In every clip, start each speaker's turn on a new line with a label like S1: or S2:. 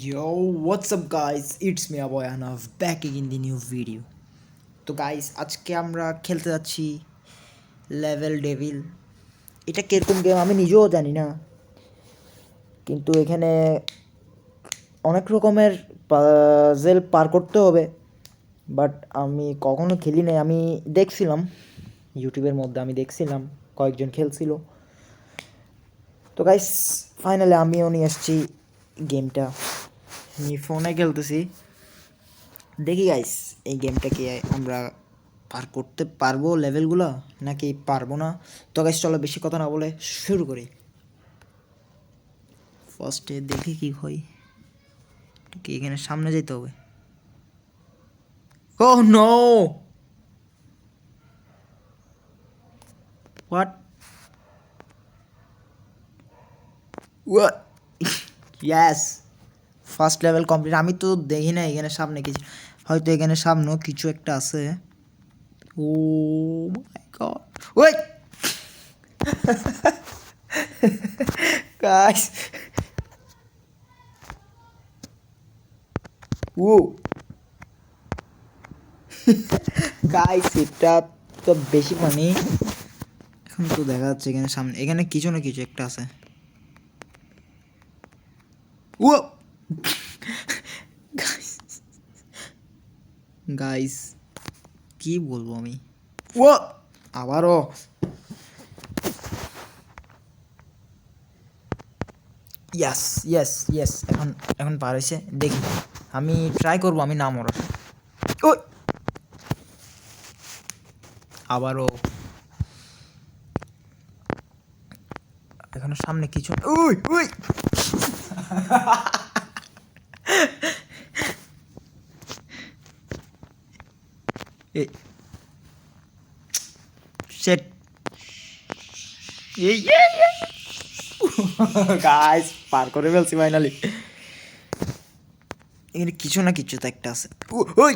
S1: Yo, what's up guys? It's me boy Anav back again in the new video. তো guys আজকে আমরা খেলতে যাচ্ছি লেভেল ডেভিল। এটা কিরকম গেম আমি নিজেও জানি না, কিন্তু এখানে অনেক রকমের পাজেল পার করতে হবে। বাট আমি কখনো খেলি নাই, আমি দেখছিলাম ইউটিউবের মধ্যে, আমি দেখছিলাম কয়েকজন খেলছিল। তো গাইস ফাইনালি আমিও নিয়ে আসছি গেমটা, আমি ফোনে খেলতেছি। দেখি গাইস এই গেমটা কি আমরা পার করতে পারবো লেভেলগুলো নাকি পারবো না। তো গাইস চলো বেশি কথা না বলে শুরু করি। ফার্স্টে দেখি কি হয়, কি এখানে সামনে যেতে হবে। Oh no, what what yes, first level complete. আমি তো দেখি না এখানে সামনে কিছু, হয়তো এখানে সামনেও কিছু একটা আছে। ও মাই গড, ওয়েট গাইস, ও গাইস এটা তো বেশি পানি। এখন তো দেখা যাচ্ছে এখানে সামনে, এখানে কিছু না কিছু একটা আছে। ও গাইস কি বলবো আমি, ও আবারও ইয়াস ইয়েস ইয়েস, এখন এখন পার হয়েছে। দেখি আমি ট্রাই করবো আমি না মরার। ও আবারও, এখানে সামনে কিছু, উই উই এই শেট, এই গাইস পার করে ফেলছি ফাইনালি। এখানে কিছু না কিছু তো একটা আছে। ওই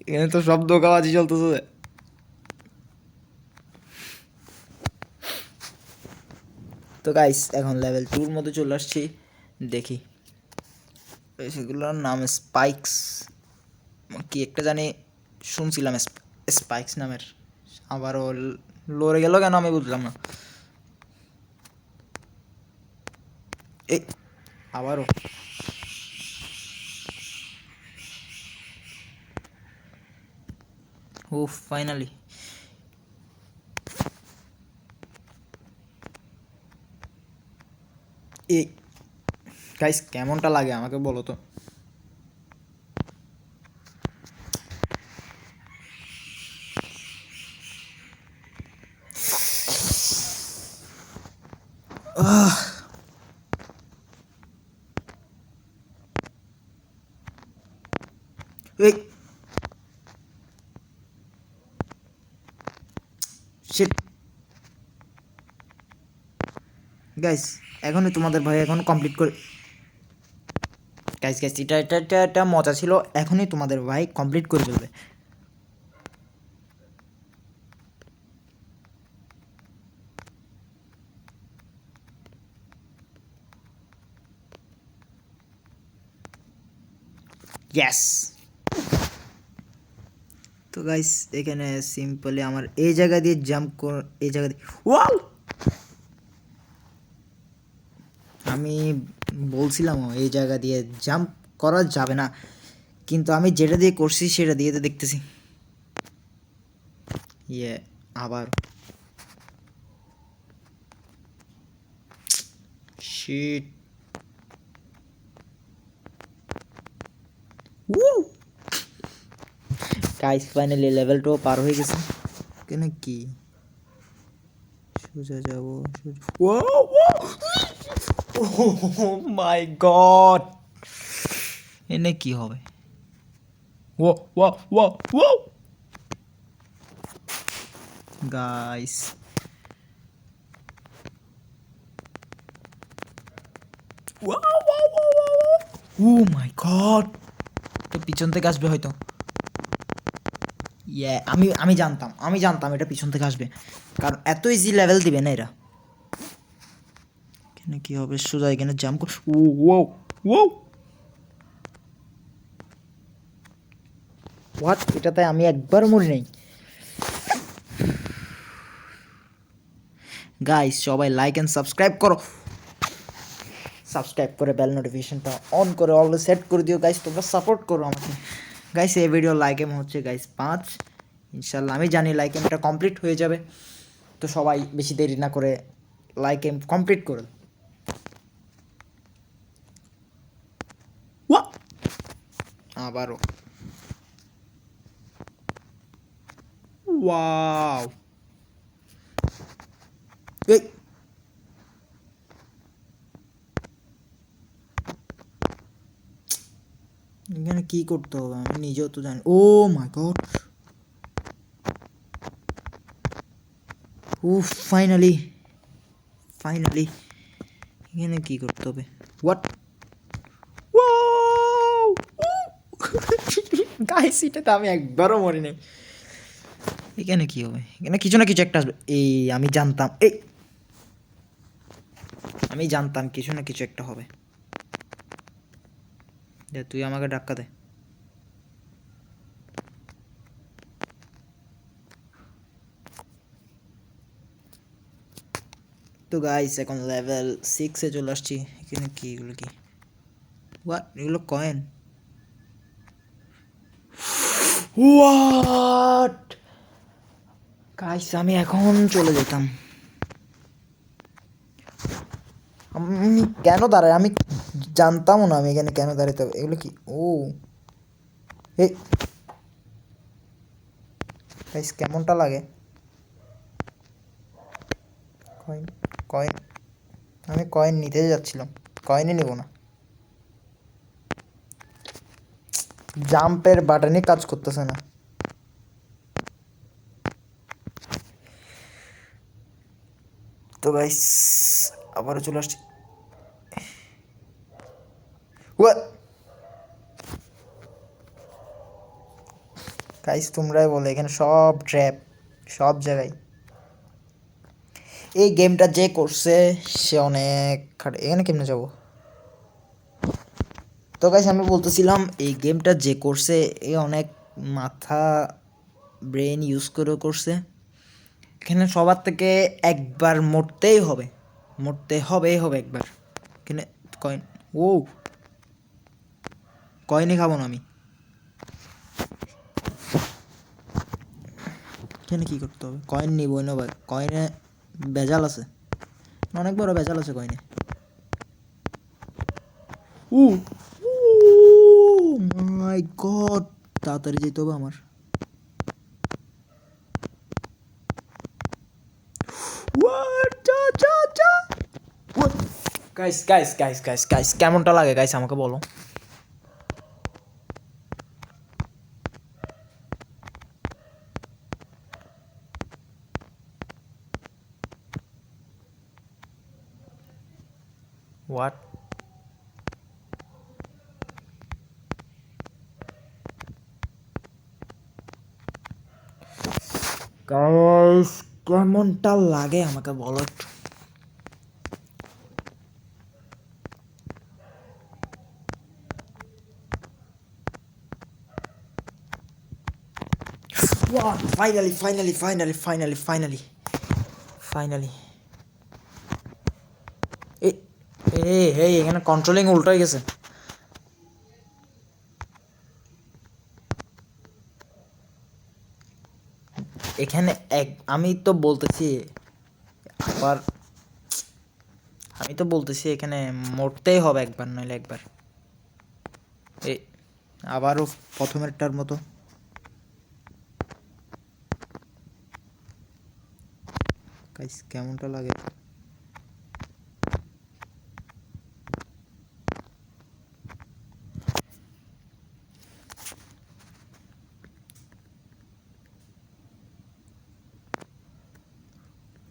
S1: এখানে তো সব ধোঁকাবাজি চলতেছে। তো গাইস এখন লেভেল 2-র মধ্যে চলে আসছি। দেখি সেগুলোর নাম স্পাইক্স, কি একটা জানি শুনছিলাম স্পাইক্স নামের, আবারও লড়ে গেল কেন আমি বুঝলাম না। এই আবারও, ও ফাইনালি। এই গাইস কেমনটা লাগে আমাকে বলো তো। এই শিট গাইস, এখনই তোমাদের ভাই এখন কমপ্লিট করে, গাইস গাইস এটা এটা এটা এটা মজা ছিল, এখনই তোমাদের ভাই কমপ্লিট করে ফেলবে। ইয়েস। তো গাইস এখানে সিম্পলি আমার এই জায়গা দিয়ে জাম্প কর, এই জায়গা দিয়ে, ওয়াও আমি বলছিলাম এই জায়গা দিয়ে জাম্প করা যাবে না, কিন্তু আমি যেটা দিয়ে করছি সেটা দিয়ে তো দেখতেছি। ইয়ে আবার শিট, গাইস ফাইনালি লেভেল 2 পার হয়ে গেছে। কেন কি সোজা যাবো, ও মাই গড, এনে কি হবে। ও ও ও ও গাইস, ও মাই গড, তো পিছন থেকে আসবে হয়তো। ইয়ে আমি জানতাম এটা পিছন থেকে আসবে, কারণ এত ইজি লেভেল দিবে না এরা। কি হবে সোজা এখানে জাম্প কর ও ও ও হোয়াট এটাতে আমি একবার মরি নাই গাইস সবাই লাইক এন্ড সাবস্ক্রাইব করো সাবস্ক্রাইব করে বেল নোটিফিকেশনটা অন করে অলওয়েজ সেট করে দিও গাইস তোমরা সাপোর্ট করো আমাকে গাইস এই ভিডিও লাইক এম হচ্ছে গাইস 5 ইনশাআল্লাহ আমি জানি লাইক এমটা কমপ্লিট হয়ে যাবে তো সবাই বেশি দেরি না করে লাইক এম কমপ্লিট করে ওয়া আবারও ওয়াও এই এখানে কি করতে হবে আমি নিজেও তো জানি ও মাই গড উফ ফাইনালি ফাইনালি এখানে কি করতে হবে হোয়াট গাইস এটাতে আমি একবারও মরি নাই এখানে কি হবে এখানে কিছু না কিছু একটা আসবে এই আমি জানতাম এই আমি জানতাম কিছু না কিছু একটা হবে দে তুই আমাকে ধাক্কা দে তো গাইস এখন লেভেল 6 এ চলে আসছি এখানে কি এগুলো কি হোয়াট এগুলো কয়েন হোয়াট গাইস আমি এখন চলে যেতাম আমি কেন দাঁড়াই আমি জানতামও না আমি এখানে কেন দাঁড়াতে হবে এগুলো কি ও এই গাইস কেমনটা লাগে কয়েন কয়েন আমি কয়েন নিতে যাচ্ছিলাম কয়েনই নেব না জাম্পের বাটনই কাজ করতেছে না তো গাইস আবারও চলে আসছি গাইস তোমরাই বলে এখানে সব ট্র্যাপ সব জায়গায় এই গেমটা যে করছে সে অনেক এখানে কেমনে যাব তো গাইস আমি বলতেছিলাম এই গেমটা যে করছে এ অনেক মাথা ব্রেন ইউজ করে করছে এখানে সবার থেকে একবার মরতেই হবে হবে একবার এখানে কয়েন ও কয়েনই খাবো না আমি এখানে কী করতে হবে কয়েন নিবই না ভাই কয়েনে ভেজাল আছে অনেক বড় ভেজাল আছে কয়েনে ও মাই গড তাড়াতাড়ি যেতে হবে আমার guys guys guys guys guys কেমনটা লাগে গাইস আমাকে বলো হোয়াট গাইস কেমনটা লাগে আমাকে বলো একটু Wow, finally. এই এখানে কন্ট্রোলিং উল্টো হয়ে গেছে এখানে আমি তো বলতেছি এখানে মরতেই হবে একবার নইলে একবার আবারও প্রথমেরটার মতো গাইস কেমনটা লাগে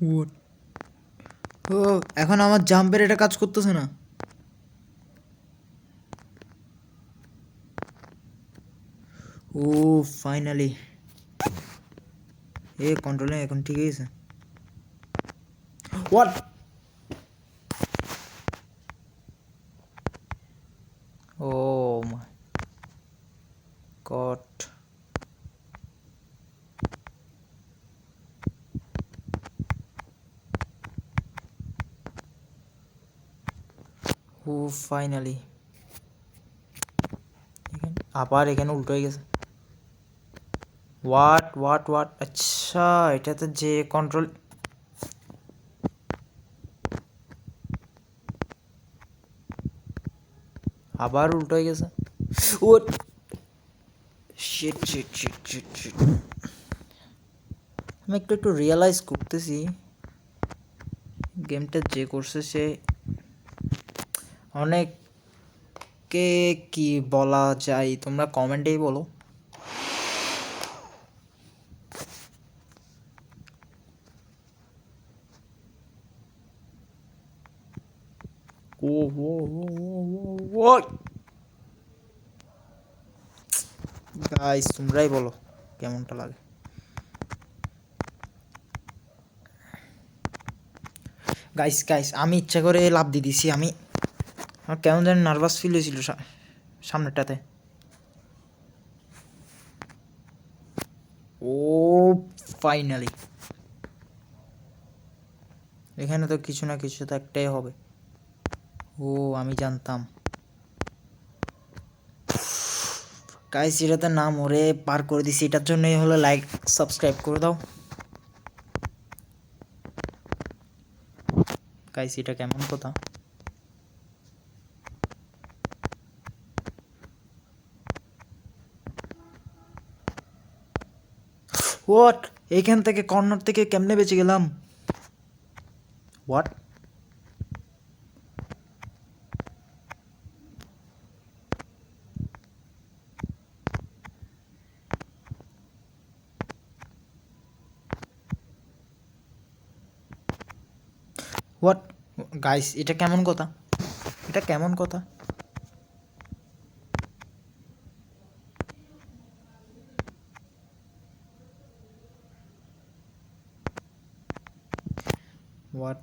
S1: ও এখন আমার জাম্পের এটা কাজ করতেছে না ও ফাইনালি কন্ট্রোলিং এখন ঠিক আছে হোয়াট ও ফাইনালি আবার এখানে উল্টো হয়ে গেছে। হোয়াট হোয়াট হোয়াট, আচ্ছা এটাতে যে কন্ট্রোল, আবার উল্টো হয়ে গেছে। Oh shit shit shit shit shit, আমি একটু একটু রিয়েলাইজ করতেছি গেমটা যে করছে সে অনেককে কি বলা যায়, তোমরা কমেন্টেই বলো। ও ও ও গাইস তোমরাই বলো কেমনটা লাগে। গাইস গাইস আমি ইচ্ছা করে লাভ দিয়ে দিছি। আমার কেমন যেন নার্ভাস ফিল হয়েছিল সামনেরটাতে। ও ফাইনালি এখানে তো কিছু না কিছু তো একটাই হবে। ও আমি জানতাম। গাইস এটাতে না মরে পার করে দিছি, এটার জন্যই হলো লাইক সাবস্ক্রাইব করে দাও। গাইস এটা কেমন কথা, হোয়াট এইখান থেকে কর্নার থেকে কেমনে বেঁচে গেলাম, হোয়াট হোয়াট গাইস এটা কেমন কথা, এটা কেমন কথা। হোয়াট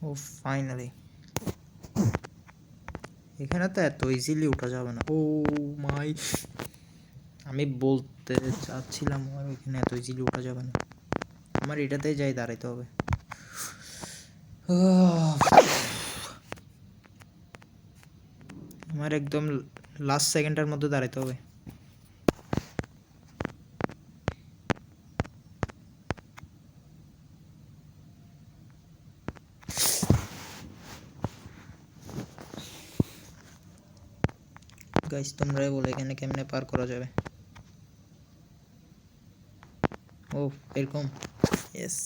S1: ও ফাইনালি এখানে তো এত ইজিলি উঠা যাবে না। ও মাই, আমি বলতে চাচ্ছিলাম এখানে এত ইজিলি উঠা যাবে না, আমার এটাতেই যাই দাঁড়াইতে হবে। আমার একদম লাস্ট সেকেন্ডের মধ্যে দাঁড়াইতে হবে। গাইস তোমরাই বলো এখানে কেমনে পার করা যাবে। ও এরকম, ইয়েস।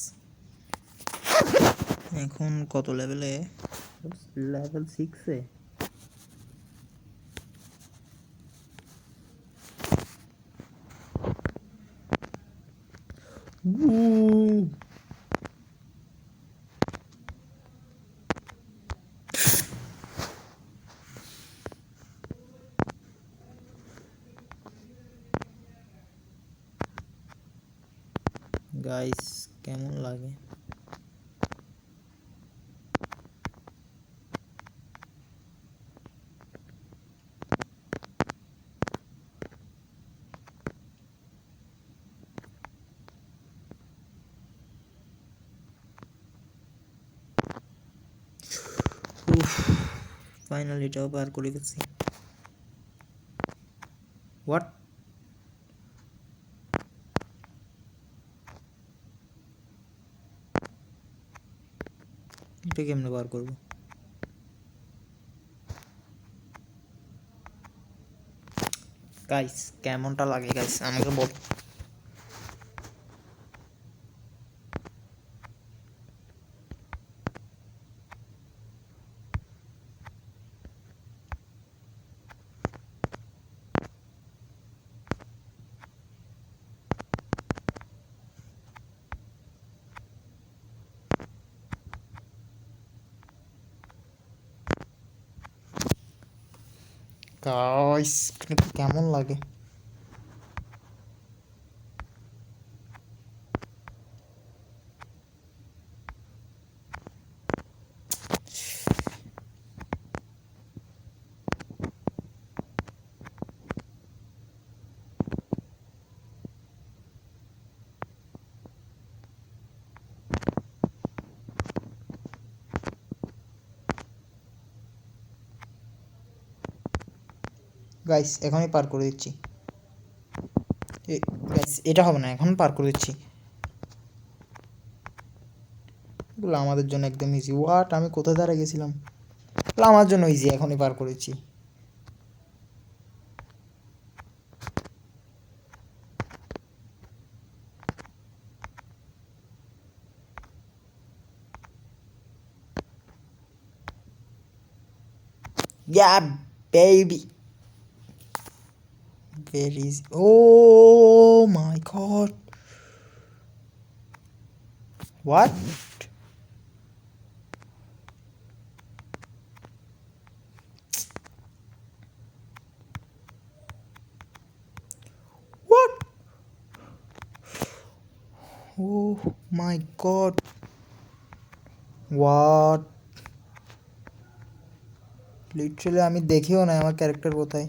S1: এখন কত লেভেলে, লেভেল 6-এ। গাইস কেমন লাগে, ফাইনালি এটাও পার করে গেছি। হোয়াট এটা কেমনে পার করবো, গাইস কেমনটা লাগে গাইস আমাকে বল। গাইস কেমন লাগে, গাইস এখনই পার করে দিচ্ছি। গাইস এটা হবে না, এখন পার করে দিচ্ছি। এগুলো আমাদের জন্য একদম ইজি। হোয়াট, আমি কোথায় দাঁড়িয়ে গেছিলাম? এগুলো আমার জন্য ইজি, এখনই পার করেছি। Yeah, baby. Where is? Oh my god. What? What? Oh my god. What? Literally আমি দেখেও না আমার ক্যারেক্টার কোথায়।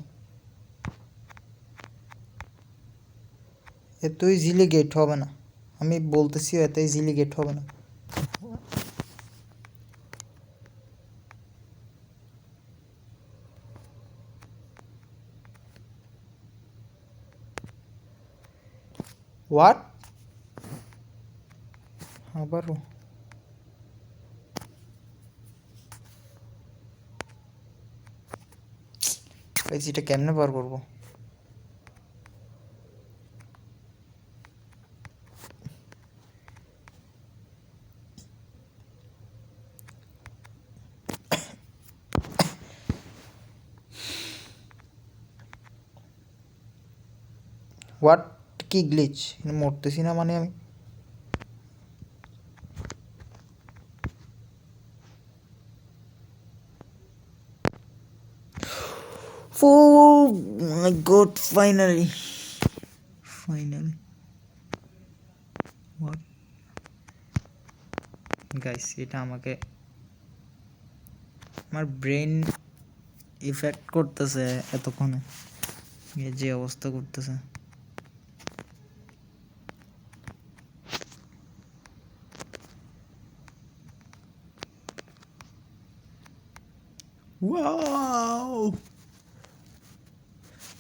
S1: এত ইজিলি গেট হবে না, আমি বলতেছি এত ইজিলি গেট হবে না। হোয়াট? আবারও? এটা কেমনে পার করবো? হোয়াট? কি গ্লিচ? মরতেছি না মানে আমি? Oh my god, finally. What? Guys এটা আমাকে আমার ব্রেন ইফেক্ট করতেছে এতক্ষণে, যে অবস্থা করতেছে। ওয়াও!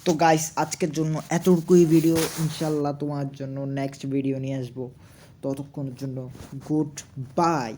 S1: তো গাইস আজকের জন্য এতটুকুই ভিডিও। ইনশাল্লাহ তোমার জন্য নেক্সট ভিডিও নিয়ে আসবো। ততক্ষণের জন্য গুড বাই।